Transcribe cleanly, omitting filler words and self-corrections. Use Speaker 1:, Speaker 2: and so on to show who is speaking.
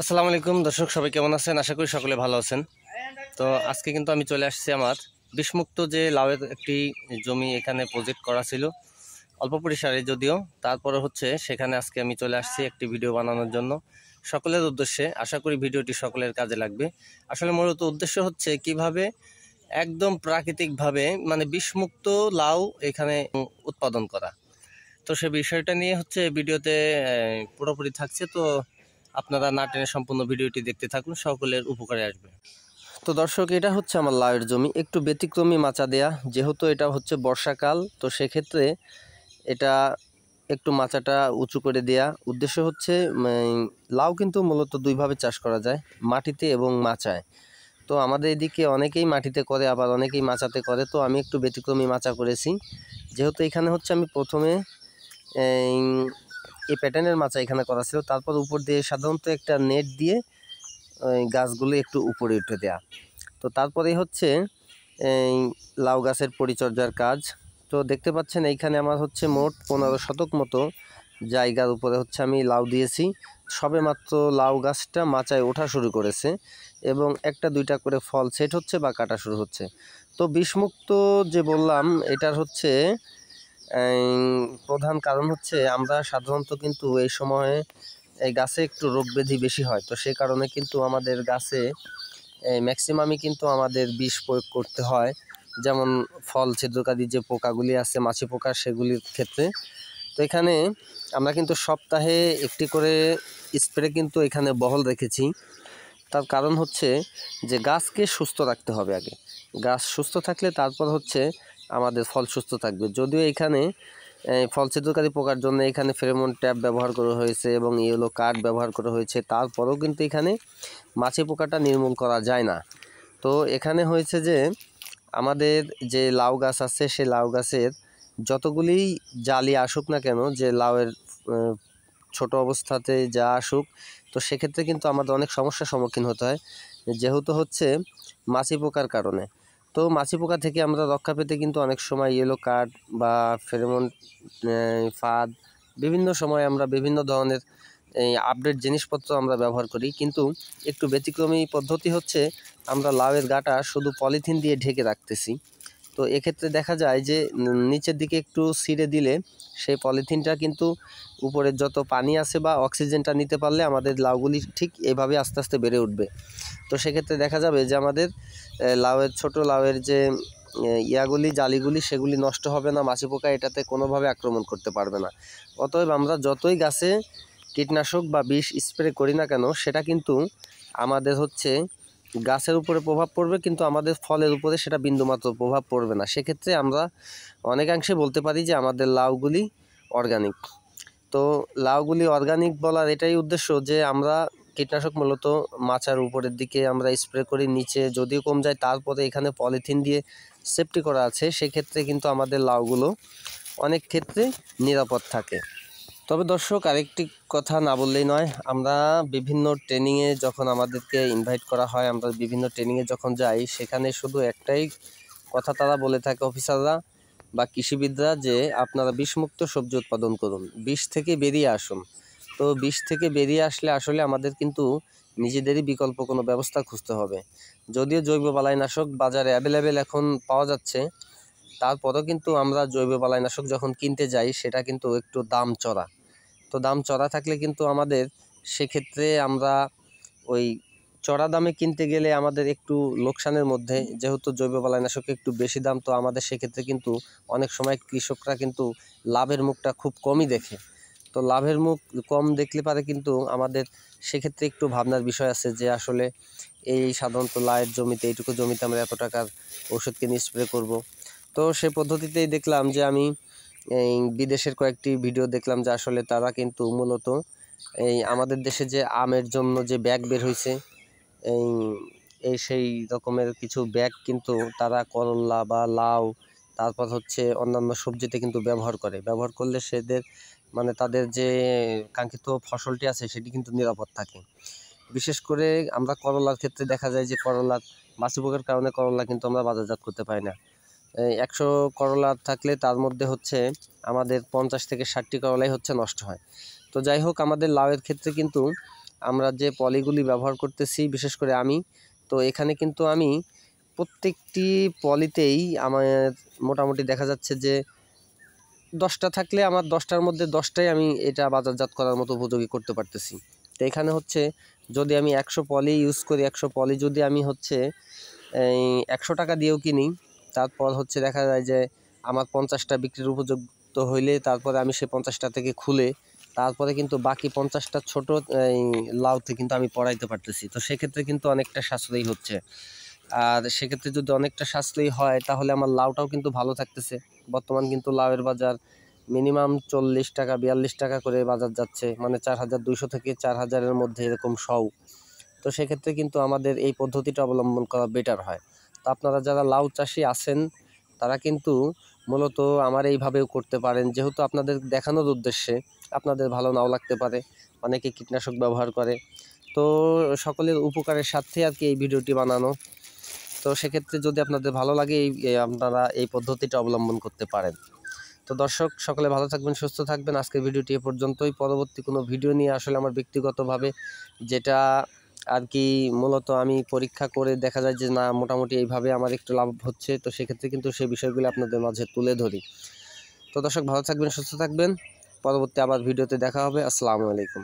Speaker 1: আসসালামু আলাইকুম দর্শক, সবাই কেমন আছেন? আশা করি সকলে ভালো আছেন। তো আজকে কিন্তু আমি চলে আসছি আমার বিষমুক্ত যে লাউয়ের একটি জমি এখানে প্রজেক্ট করা ছিল, অল্প পরিসরে যদিও, তারপরে সেখানে আজকে আমি চলে আসছি একটি ভিডিও বানানোর জন্য সকলের উদ্দেশ্যে। আশা করি ভিডিওটি সকলের কাজে লাগবে। আসলে মূলত উদ্দেশ্য হচ্ছে কিভাবে একদম প্রাকৃতিকভাবে মানে বিষমুক্ত লাউ এখানে উৎপাদন করা। তো সে বিষয়টা নিয়ে ভিডিওতে পুরোপুরি থাকছে। তো আপনারা না টেনে সম্পূর্ণ ভিডিওটি দেখতে থাকুন, সকলের উপকারে আসবে। তো দর্শক, এটা হচ্ছে আমার লাউয়ের জমি, একটু ব্যতিক্রমী মাচা দেয়া, যেহেতু এটা হচ্ছে বর্ষাকাল, তো সেক্ষেত্রে এটা একটু মাচাটা উঁচু করে দেয়া। উদ্দেশ্য হচ্ছে লাউ কিন্তু মূলত দুইভাবে চাষ করা যায়, মাটিতে এবং মাচায়। তো আমাদের এদিকে অনেকেই মাটিতে করে, আবার অনেকেই মাচাতে করে। তো আমি একটু ব্যতিক্রমী মাচা করেছি, যেহেতু এখানে আমি প্রথমে এই প্যাটার্নের মাচা এখানে করা ছিল, তারপর উপর দিয়ে সাধারণত একটা নেট দিয়ে ওই গাছগুলো একটু উপরে উঠে দেয়া। তো তারপরে এই লাউ গাছের পরিচর্যার কাজ। তো দেখতে পাচ্ছেন এইখানে আমার মোট 15 শতক মতো জায়গার উপরে আমি লাউ দিয়েছি। সবে মাত্র লাউ গাছটা মাচায় ওঠা শুরু করেছে এবং একটা দুইটা করে ফল সেট হচ্ছে বা কাটা শুরু হচ্ছে। তো বিষমুক্ত যে বললাম, এটার প্রধান কারণ আমরা সাধারণত কিন্তু এই সময়ে এই গাছে একটু রোগ ব্যাধি বেশি হয়। তো সেই কারণে কিন্তু আমাদের গাছে ম্যাক্সিমামই কিন্তু আমাদের বিষ প্রয়োগ করতে হয়, যেমন ফল ছিদ্রকারী যে পোকাগুলি আছে, মাছি পোকা, সেগুলির ক্ষেত্রে। তো এখানে আমরা কিন্তু সপ্তাহে একটি করে স্প্রে কিন্তু এখানে বহল রেখেছি। তার কারণ যে গাছকে সুস্থ রাখতে হবে আগে। গাছ সুস্থ থাকলে তারপর আমাদের ফল সুস্থ থাকবে। যদিও এখানে ফল ছিদ্রকারী পোকার জন্য এখানে ফেরোমন ট্যাপ ব্যবহার করা হয়েছে এবং ইয়েলো কার্ড ব্যবহার করা হয়েছে, তারপরেও কিন্তু এখানে মাছি পোকাটা নির্মূল করা যায় না। তো এখানে যে আমাদের যে লাউ গাছ আছে, সেই লাউ গাছের যতগুলি জালি আসুক না কেন, যে লাউয়ের ছোট অবস্থাতে যা আসুক, তো সেক্ষেত্রে কিন্তু আমাদের অনেক সমস্যার সম্মুখীন হতে হয়, যেহেতু মাছি পোকার কারণে। তো মাছি পোকা থেকে আমরা রক্ষা পেতে কিন্তু অনেক সময় ইয়েলো কার্ড বা ফেরোমন ফাঁদ, বিভিন্ন সময় আমরা বিভিন্ন ধরনের এই আপডেট জিনিসপত্র আমরা ব্যবহার করি। কিন্তু একটু ব্যতিক্রমী পদ্ধতি আমরা লাউয়ের গাটা শুধু পলিথিন দিয়ে ঢেকে রাখতেছি। তো এক্ষেত্রে দেখা যায় যে নিচের দিকে একটু ছিঁড়ে দিলে সেই পলিথিনটা কিন্তু উপরের যত পানি আছে বা অক্সিজেনটা নিতে পারলে আমাদের লাউগুলি ঠিক এভাবে আস্তে আস্তে বেড়ে উঠবে। তো সেক্ষেত্রে দেখা যাবে যে আমাদের লাউয়ের ছোট লাউয়ের যে ইয়াগুলি জালিগুলি, সেগুলি নষ্ট হবে না, মাছি পোকা এটাতে কোনোভাবে আক্রমণ করতে পারবে না। অতএব আমরা যতই গাছে কীটনাশক বা বিষ স্প্রে করি না কেন, সেটা কিন্তু আমাদের গাছের উপরে প্রভাব পড়বে, কিন্তু আমাদের ফলের উপরে সেটা বিন্দুমাত্র প্রভাব পড়বে না। সেক্ষেত্রে আমরা অনেকাংশে বলতে পারি যে আমাদের লাউগুলি অর্গানিক। তো লাউগুলি অর্গানিক বলার এটাই উদ্দেশ্য যে আমরা কীটনাশক মূলত মাচার উপরের দিকে আমরা স্প্রে করি, নিচে যদিও কম যায়, তারপরে এখানে পলিথিন দিয়ে সেফটি করা আছে। সেক্ষেত্রে কিন্তু আমাদের লাউগুলো অনেক ক্ষেত্রে নিরাপদ থাকে। তবে দর্শক, আরেকটি কথা না বললেই নয়, আমরা বিভিন্ন ট্রেনিংয়ে যখন আমাদেরকে ইনভাইট করা হয়, আমরা বিভিন্ন ট্রেনিংয়ে যখন যাই, সেখানে শুধু একটাই কথা তারা বলে থাকে, অফিসাররা বা কৃষিবিদরা, যে আপনারা বিষমুক্ত সবজি উৎপাদন করুন, বিষ থেকে বেরিয়ে আসুন। তো বিষ থেকে বেরিয়ে আসলে আসলে আমাদের কিন্তু নিজেদেরই বিকল্প কোনো ব্যবস্থা খুঁজতে হবে। যদিও জৈব বালাইনাশক বাজারে অ্যাভেলেবেল এখন পাওয়া যাচ্ছে, তারপরও কিন্তু আমরা জৈব বালাইনাশক যখন কিনতে যাই, সেটা কিন্তু একটু দাম চড়া। তো দাম চড়া থাকলে কিন্তু আমাদের সেক্ষেত্রে আমরা ওই চড়া দামে কিনতে গেলে আমাদের একটু লোকসানের মধ্যে, যেহেতু জৈব বালাইনাশক একটু বেশি দাম, তো আমাদের সেক্ষেত্রে কিন্তু অনেক সময় কৃষকরা কিন্তু লাভের মুখটা খুব কমই দেখে। তো লাভের মুখ কম দেখলে পারে কিন্তু আমাদের সেক্ষেত্রে একটু ভাবনার বিষয় আছে, যে আসলে এই সাধারণত লাউয়ের জমিতে, এইটুকু জমিতে আমরা এত টাকার ওষুধ কিনে স্প্রে করব। তো সে পদ্ধতিতেই দেখলাম যে আমি এই বিদেশের কয়েকটি ভিডিও দেখলাম, যে আসলে তারা কিন্তু মূলত এই আমাদের দেশে যে আমের জন্য যে ব্যাগ বের হয়েছে, এই এই সেই রকমের কিছু ব্যাগ কিন্তু তারা করল্লা বা লাউ, তারপর অন্যান্য সবজিতে কিন্তু ব্যবহার করলে সেদের মানে তাদের যে কাঙ্ক্ষিত ফসলটি আছে সেটি কিন্তু নিরাপদ থাকে। বিশেষ করে আমরা করলার ক্ষেত্রে দেখা যায় যে করলার মাছি পোকার কারণে করলা কিন্তু আমরা বাজারজাত করতে পারি না। 100 করলা থাকলে তার মধ্যে আমাদের 50 থেকে 60টি করলাই নষ্ট হয়। তো যাই হোক, আমাদের লাউয়ের ক্ষেত্রে কিন্তু আমরা যে পলিগুলি ব্যবহার করতেছি, বিশেষ করে আমি, তো এখানে কিন্তু আমি প্রত্যেকটি পলিতেই আমার মোটামুটি দেখা যাচ্ছে যে 10টা থাকলে আমার 10টার মধ্যে 10টাই আমি এটা বাজারজাত করার মতো উপযোগী করতে পারতেছি। তো এখানে হচ্ছে যদি আমি 100 পলি ইউজ করি, 100 পলি যদি আমি হচ্ছে এই 100 টাকা দিয়েও কিনি, তারপর হচ্ছে দেখা যায় যে আমার 50টা বিক্রির উপযুক্ত হইলে তারপরে আমি সেই 50টা থেকে খুলে তারপরে কিন্তু বাকি 50টা ছোট এই লাউতে কিন্তু আমি পড়াইতে পারতেছি। তো সেক্ষেত্রে কিন্তু অনেকটা সাশ্রয়ী হচ্ছে। আর সেক্ষেত্রে যদি অনেকটা সাশ্রয়ী হয় তাহলে আমার লাউটাও কিন্তু ভালো থাকতেছে। বর্তমান কিন্তু লাউয়ের বাজার মিনিমাম 40 টাকা 42 টাকা করে বাজার যাচ্ছে, মানে 4200 থেকে 4000-এর মধ্যে এরকম সও। তো সেক্ষেত্রে কিন্তু আমাদের এই পদ্ধতিটা অবলম্বন করা বেটার হয়। তো আপনারা যারা লাউ চাষি আছেন তারা কিন্তু মূলত আমার এইভাবেও করতে পারেন, যেহেতু আপনাদের দেখানোর উদ্দেশ্যে। আপনাদের ভালো নাও লাগতে পারে, অনেকে কীটনাশক ব্যবহার করে, তো সকলের উপকারের স্বার্থে আর কি এই ভিডিওটি বানানো। তো সেক্ষেত্রে যদি আপনাদের ভালো লাগে আপনারা এই পদ্ধতিটা অবলম্বন করতে পারেন। তো দর্শক সকলে ভালো থাকবেন, সুস্থ থাকবেন। আজকের ভিডিওটি এ পর্যন্তই। পরবর্তী কোনো ভিডিও নিয়ে আসলে আমার ব্যক্তিগতভাবে যেটা আর কি মূলত আমি পরীক্ষা করে দেখা যায় যে না মোটামুটি এইভাবে আমার একটু লাভ হচ্ছে, তো সেক্ষেত্রে কিন্তু সেই বিষয়গুলো আপনাদের মাঝে তুলে ধরি। তো দর্শক ভালো থাকবেন, সুস্থ থাকবেন। পরবর্তী আবার ভিডিওতে দেখা হবে। আসসালামু আলাইকুম।